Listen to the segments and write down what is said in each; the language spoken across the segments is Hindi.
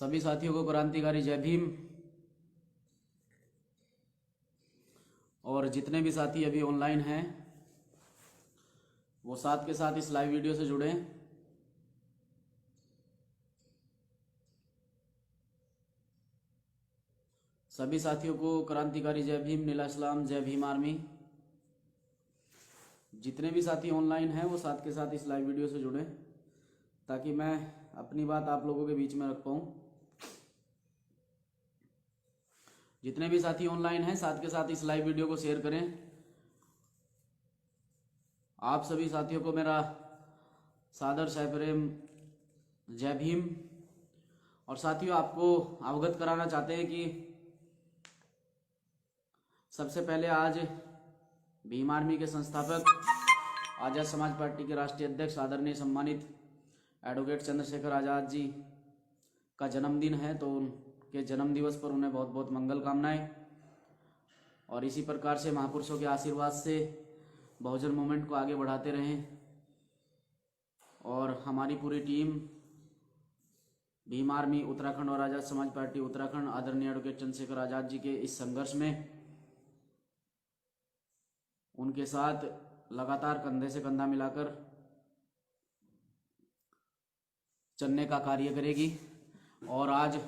सभी साथियों को क्रांतिकारी जय भीम। और जितने भी साथी अभी ऑनलाइन हैं वो साथ के साथ इस लाइव वीडियो से जुड़े। सभी साथियों को क्रांतिकारी जय भीम, नीला इस्लाम, जय भीम आर्मी। जितने भी साथी ऑनलाइन हैं वो साथ के साथ इस लाइव वीडियो से जुड़े ताकि मैं अपनी बात आप लोगों के बीच में रख पाऊँ। जितने भी साथी ऑनलाइन हैं साथ के साथ इस लाइव वीडियो को शेयर करें। आप सभी साथियों को मेरा सादर सप्रेम जय भीम। और साथियों, आपको अवगत कराना चाहते हैं कि सबसे पहले आज भीम आर्मी के संस्थापक, आजाद समाज पार्टी के राष्ट्रीय अध्यक्ष, आदरणीय सम्मानित एडवोकेट चंद्रशेखर आजाद जी का जन्मदिन है, तो उनके जन्म दिवस पर उन्हें बहुत बहुत मंगल कामनाएं। और इसी प्रकार से महापुरुषों के आशीर्वाद से बहुजन मूवमेंट को आगे बढ़ाते रहें। और हमारी पूरी टीम भीम आर्मी उत्तराखंड और आजाद समाज पार्टी उत्तराखंड आदरणीय एडवोकेट चंद्रशेखर आजाद जी के इस संघर्ष में उनके साथ लगातार कंधे से कंधा मिलाकर चलने का कार्य करेगी। और आज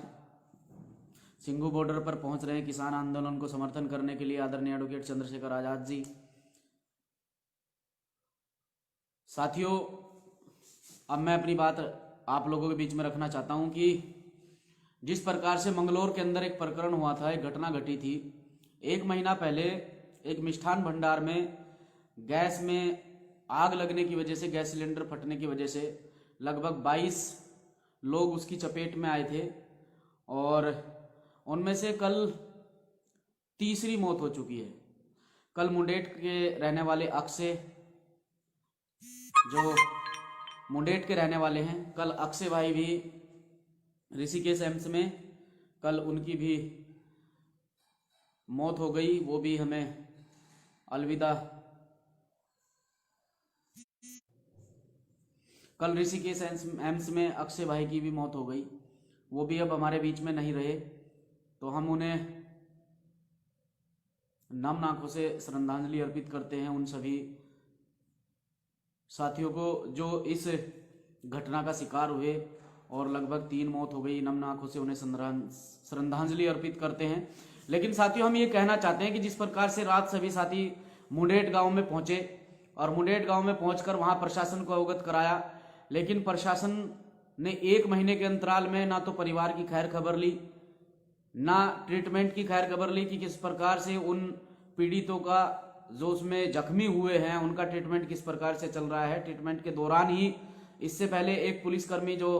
सिंघू बॉर्डर पर पहुंच रहे हैं किसान आंदोलन को समर्थन करने के लिए आदरणीय एडवोकेट चंद्रशेखर आजाद जी। साथियों, अब मैं अपनी बात आप लोगों के बीच में रखना चाहता हूं कि जिस प्रकार से मंगलौर के अंदर एक प्रकरण हुआ था, एक घटना घटी थी 1 महीना पहले। एक मिष्ठान भंडार में गैस में आग लगने की वजह से, गैस सिलेंडर फटने की वजह से लगभग 22 लोग उसकी चपेट में आए थे और उनमें से कल तीसरी मौत हो चुकी है। कल मुंडेट के रहने वाले अक्षय, जो मुंडेट के रहने वाले हैं, कल अक्षय भाई भी ऋषिकेश एम्स में कल उनकी भी मौत हो गई। वो भी हमें अलविदा। कल ऋषिकेश एम्स में अक्षय भाई की भी मौत हो गई। वो भी अब हमारे बीच में नहीं रहे, तो हम उन्हें नम आंखों से श्रद्धांजलि अर्पित करते हैं उन सभी साथियों को जो इस घटना का शिकार हुए और लगभग 3 मौत हो गई। नम आंखों से उन्हें श्रद्धांजलि अर्पित करते हैं। लेकिन साथियों, हम ये कहना चाहते हैं कि जिस प्रकार से रात सभी साथी मुंडेट गांव में पहुंचे और मुंडेट गांव में पहुंचकर वहां प्रशासन को अवगत कराया, लेकिन प्रशासन ने 1 महीने के अंतराल में ना तो परिवार की खैर खबर ली, ना ट्रीटमेंट की खैर खबर ली कि किस प्रकार से उन पीड़ितों का, जो उसमें जख्मी हुए हैं, उनका ट्रीटमेंट किस प्रकार से चल रहा है। ट्रीटमेंट के दौरान ही इससे पहले एक पुलिसकर्मी जो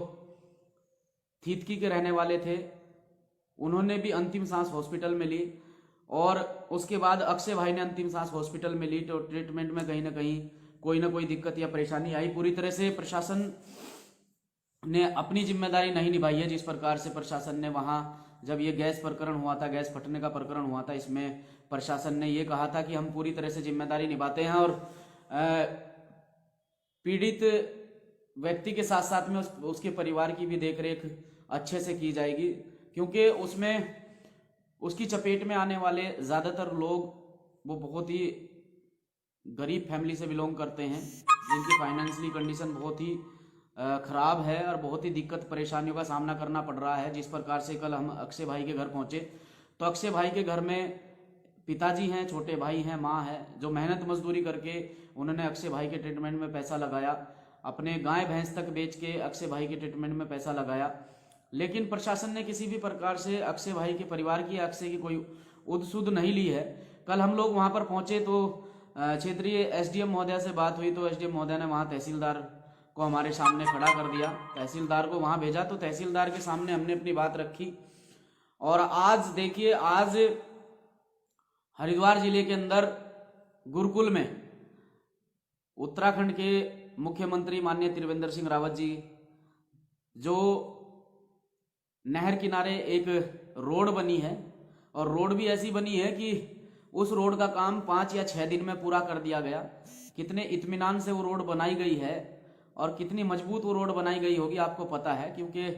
थीतकी के रहने वाले थे, उन्होंने भी अंतिम सांस हॉस्पिटल में ली और उसके बाद अक्षय भाई ने अंतिम सांस हॉस्पिटल में ली। तो ट्रीटमेंट में कहीं ना कोई दिक्कत या परेशानी आई। पूरी तरह से प्रशासन ने अपनी जिम्मेदारी नहीं निभाई है। जिस प्रकार से प्रशासन ने वहां, जब ये गैस प्रकरण हुआ था, गैस फटने का प्रकरण हुआ था, इसमें प्रशासन ने ये कहा था कि हम पूरी तरह से जिम्मेदारी निभाते हैं और पीड़ित व्यक्ति के साथ साथ में उसके परिवार की भी देखरेख अच्छे से की जाएगी, क्योंकि उसमें उसकी चपेट में आने वाले ज्यादातर लोग वो बहुत ही गरीब फैमिली से बिलोंग करते हैं, जिनकी फाइनेंशियली कंडीशन बहुत ही खराब है और बहुत ही दिक्कत परेशानियों का सामना करना पड़ रहा है। जिस प्रकार से कल हम अक्षय भाई के घर पहुंचे तो अक्षय भाई के घर में पिताजी हैं, छोटे भाई हैं, माँ है, जो मेहनत मजदूरी करके उन्होंने अक्षय भाई के ट्रीटमेंट में पैसा लगाया, अपने गाय भैंस तक बेच के अक्षय भाई के ट्रीटमेंट में पैसा लगाया। लेकिन प्रशासन ने किसी भी प्रकार से अक्षय भाई के परिवार की, अक्षय की कोई उद्सुद नहीं ली है। कल हम लोग वहां पर पहुंचे तो क्षेत्रीय एसडीएम महोदय से बात हुई तो एसडीएम महोदय ने वहां तहसीलदार को हमारे सामने खड़ा कर दिया। तहसीलदार को वहां भेजा तो तहसीलदार के सामने हमने अपनी बात रखी। और आज देखिए, आज हरिद्वार जिले के अंदर गुरुकुल में उत्तराखंड के मुख्यमंत्री माननीय त्रिवेंद्र सिंह रावत जी, जो नहर किनारे एक रोड बनी है और रोड भी ऐसी बनी है कि उस रोड का काम 5 या 6 दिन में पूरा कर दिया गया। कितने इत्मीनान से वो रोड बनाई गई है और कितनी मजबूत वो रोड बनाई गई होगी आपको पता है, क्योंकि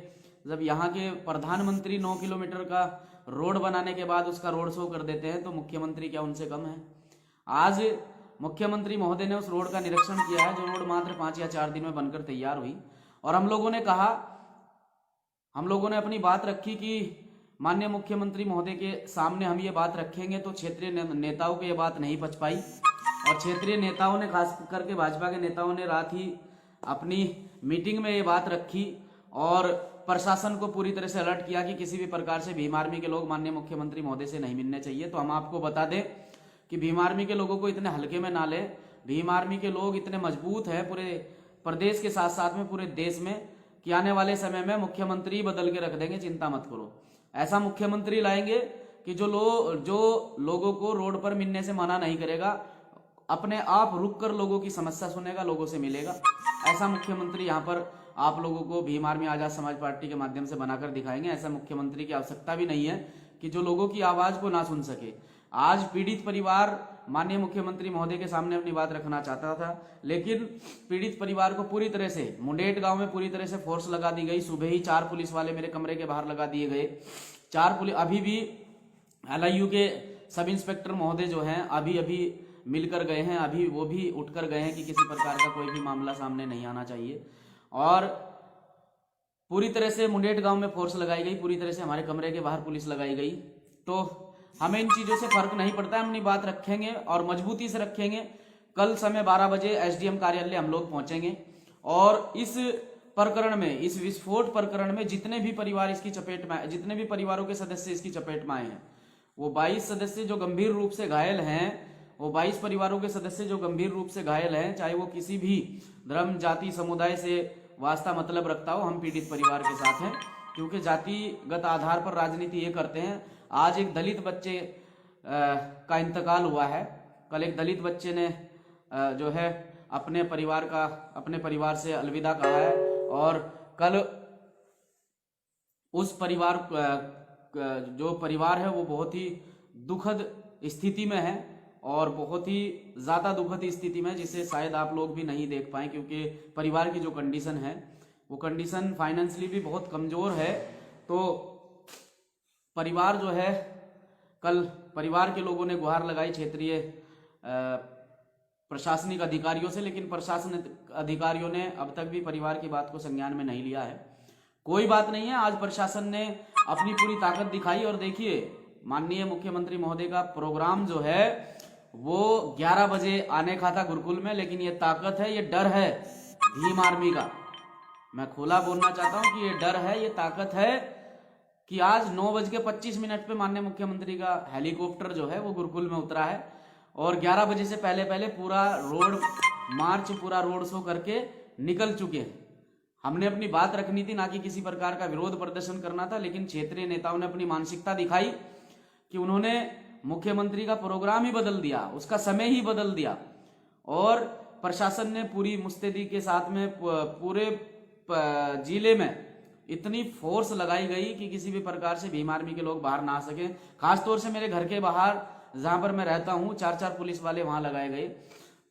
जब यहाँ के प्रधानमंत्री 9 किलोमीटर का रोड बनाने के बाद उसका रोड शो कर देते हैं तो मुख्यमंत्री क्या उनसे कम है? आज मुख्यमंत्री महोदय ने उस रोड का निरीक्षण किया है, जो रोड मात्र 5 या 4 दिन में बनकर तैयार हुई। और हम लोगों ने कहा, हम लोगों ने अपनी बात रखी कि माननीय मुख्यमंत्री महोदय के सामने हम ये बात रखेंगे तो क्षेत्रीय नेताओं को ये बात नहीं पच पाई। और क्षेत्रीय नेताओं ने, खास करके भाजपा के नेताओं ने रात ही अपनी मीटिंग में ये बात रखी और प्रशासन को पूरी तरह से अलर्ट किया कि किसी भी प्रकार से भीम आर्मी के लोग माननीय मुख्यमंत्री महोदय से नहीं मिलने चाहिए। तो हम आपको बता दें कि भीम आर्मी के लोगों को इतने हल्के में ना ले। भीम आर्मी के लोग इतने मजबूत हैं पूरे प्रदेश के साथ साथ में पूरे देश में कि आने वाले समय में मुख्यमंत्री बदल के रख देंगे, चिंता मत करो। ऐसा मुख्यमंत्री लाएंगे कि जो लोगों को रोड पर मिलने से मना नहीं करेगा, अपने आप रुक कर लोगों की समस्या सुनेगा, लोगों से मिलेगा। ऐसा मुख्यमंत्री यहाँ पर आप लोगों को भीम आर्मी आजाद समाज पार्टी के माध्यम से बनाकर दिखाएंगे। ऐसा मुख्यमंत्री की आवश्यकता भी नहीं है कि जो लोगों की आवाज को ना सुन सके। आज पीड़ित परिवार माननीय मुख्यमंत्री महोदय के सामने अपनी बात रखना चाहता था, लेकिन पीड़ित परिवार को पूरी तरह से मुंडेट गांव में पूरी तरह से फोर्स लगा दी गई। सुबह ही 4 पुलिस वाले मेरे कमरे के बाहर लगा दिए गए। 4 पुलिस, अभी भी LIU के सब इंस्पेक्टर महोदय जो हैं अभी मिलकर गए हैं, अभी वो भी उठकर गए हैं कि किसी प्रकार का कोई भी मामला सामने नहीं आना चाहिए। और पूरी तरह से मुंडेट गांव में फोर्स लगाई गई, पूरी तरह से हमारे कमरे के बाहर पुलिस लगाई गई। तो हमें इन चीजों से फर्क नहीं पड़ता है, हम अपनी बात रखेंगे और मजबूती से रखेंगे। कल समय 12 बजे SDM कार्यालय हम लोग पहुंचेंगे और इस प्रकरण में, इस विस्फोट प्रकरण में जितने भी परिवार इसकी चपेट में, जितने भी परिवारों के सदस्य इसकी चपेट में आए हैं, वो 22 सदस्य जो गंभीर रूप से घायल हैं, वो 22 परिवारों के सदस्य जो गंभीर रूप से घायल हैं, चाहे वो किसी भी धर्म, जाति, समुदाय से वास्ता मतलब रखता हो, हम पीड़ित परिवार के साथ हैं। क्योंकि जातिगत आधार पर राजनीति ये करते हैं। आज एक दलित बच्चे का इंतकाल हुआ है। कल एक दलित बच्चे ने जो है अपने परिवार से अलविदा कहा है और कल उस परिवार जो परिवार है वो बहुत ही दुखद स्थिति में है और बहुत ही ज्यादा दुखद स्थिति में, जिसे शायद आप लोग भी नहीं देख पाए, क्योंकि परिवार की जो कंडीशन है वो कंडीशन फाइनेंशियली भी बहुत कमजोर है। तो परिवार जो है, कल परिवार के लोगों ने गुहार लगाई क्षेत्रीय प्रशासनिक अधिकारियों से, लेकिन प्रशासनिक अधिकारियों ने अब तक भी परिवार की बात को संज्ञान में नहीं लिया है। कोई बात नहीं है, आज प्रशासन ने अपनी पूरी ताकत दिखाई और देखिए माननीय मुख्यमंत्री महोदय का प्रोग्राम जो है वो 11 बजे आने का था गुरुकुल में, लेकिन ये ताकत है, ये डर है भीम आर्मी का। मैं खुला बोलना चाहता हूं कि ये डर है, ये ताकत है कि आज 9:25 पे माननीय मुख्यमंत्री का हेलीकॉप्टर जो है वो गुरुकुल में उतरा है और 11 बजे से पहले पूरा रोड मार्च, पूरा रोड शो करके निकल चुके हैं। हमने अपनी बात रखनी थी, ना कि किसी प्रकार का विरोध प्रदर्शन करना था, लेकिन क्षेत्रीय नेताओं ने अपनी मानसिकता दिखाई कि उन्होंने मुख्यमंत्री का प्रोग्राम ही बदल दिया, उसका समय ही बदल दिया और प्रशासन ने पूरी मुस्तैदी के साथ में पूरे जिले में इतनी फोर्स लगाई गई कि किसी भी प्रकार से भीम आर्मी के लोग बाहर ना आ सके। खासतौर से मेरे घर के बाहर जहां पर मैं रहता हूं 4 पुलिस वाले वहां लगाए गए।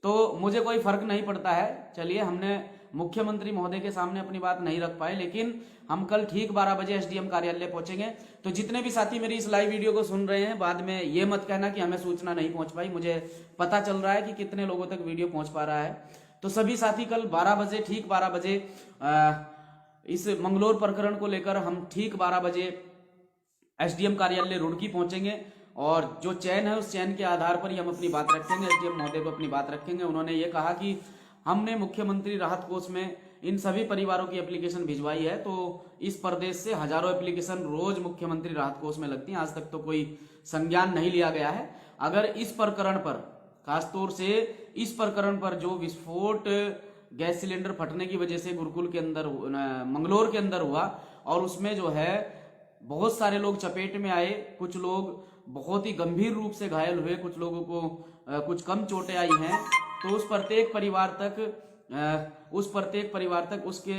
तो मुझे कोई फर्क नहीं पड़ता है। चलिए, हमने मुख्यमंत्री महोदय के सामने अपनी बात नहीं रख पाए, लेकिन हम कल ठीक 12 बजे SDM कार्यालय पहुंचेंगे। तो जितने भी साथी मेरी इस लाइव वीडियो को सुन रहे हैं, बाद में ये मत कहना कि हमें सूचना नहीं पहुंच पाई। मुझे पता चल रहा है कि कितने लोगों तक वीडियो पहुंच पा रहा है। तो सभी साथी कल 12 बजे, ठीक 12 बजे इस मंगलोर प्रकरण को लेकर हम ठीक 12 बजे SDM कार्यालय रुड़की पहुंचेंगे और जो चयन है उस चयन के आधार पर ही हम अपनी बात रखेंगे। SDM महोदय को अपनी बात रखेंगे। उन्होंने ये कहा कि हमने मुख्यमंत्री राहत कोष में इन सभी परिवारों की एप्लीकेशन भिजवाई है, तो इस प्रदेश से हजारों एप्लीकेशन रोज मुख्यमंत्री राहत कोष में लगती हैं। आज तक तो कोई संज्ञान नहीं लिया गया है। अगर इस प्रकरण पर, खासतौर से इस प्रकरण पर जो विस्फोट गैस सिलेंडर फटने की वजह से गुरुकुल के अंदर, मंगलोर के अंदर हुआ और उसमें जो है बहुत सारे लोग चपेट में आए, कुछ लोग बहुत ही गंभीर रूप से घायल हुए, कुछ लोगों को कुछ कम चोटें आई हैं, तो उस प्रत्येक परिवार तक उसके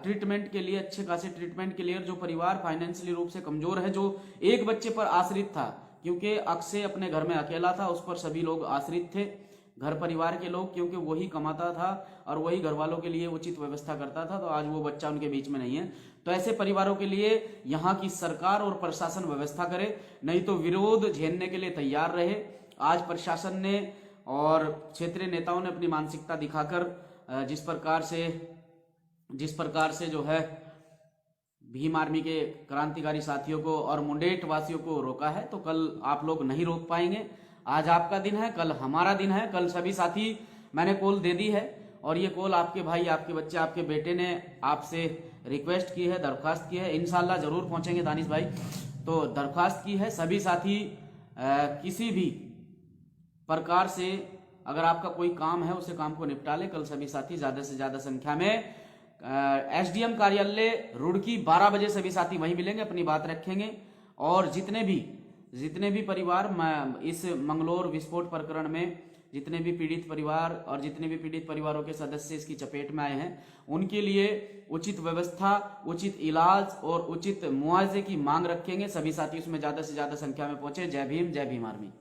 ट्रीटमेंट के लिए, अच्छे खासे ट्रीटमेंट के लिए, जो परिवार फाइनेंशियली रूप से कमजोर है, जो एक बच्चे पर आश्रित था, क्योंकि अक्षय अपने घर में अकेला था, उस पर सभी लोग आश्रित थे, घर परिवार के लोग, क्योंकि वही कमाता था और वही घर वालों के लिए उचित व्यवस्था करता था, तो आज वो बच्चा उनके बीच में नहीं है। तो ऐसे परिवारों के लिए यहाँ की सरकार और प्रशासन व्यवस्था करे, नहीं तो विरोध झेलने के लिए तैयार रहे। आज प्रशासन ने और क्षेत्रीय नेताओं ने अपनी मानसिकता दिखाकर जिस प्रकार से जो है भीम आर्मी के क्रांतिकारी साथियों को और मुंडेट वासियों को रोका है, तो कल आप लोग नहीं रोक पाएंगे। आज आपका दिन है, कल हमारा दिन है। कल सभी साथी, मैंने कॉल दे दी है और ये कॉल आपके भाई, आपके बच्चे, आपके बेटे ने आपसे रिक्वेस्ट की है, दरख्वास्त की है। इंशाल्लाह जरूर पहुंचेंगे दानिश भाई। तो दरख्वास्त की है सभी साथी, किसी भी प्रकार से अगर आपका कोई काम है उसे काम को निपटा ले। कल सभी साथी ज्यादा से ज्यादा संख्या में एसडीएम कार्यालय रुड़की 12 बजे सभी साथी वहीं मिलेंगे, अपनी बात रखेंगे। और जितने भी परिवार इस मंगलौर विस्फोट प्रकरण में जितने भी पीड़ित परिवार और जितने भी पीड़ित परिवारों के सदस्य इसकी चपेट में आए हैं, उनके लिए उचित व्यवस्था, उचित इलाज और उचित मुआवजे की मांग रखेंगे। सभी साथी उसमें ज्यादा से ज्यादा संख्या में पहुंचे। जय भीम, जय भीम आर्मी।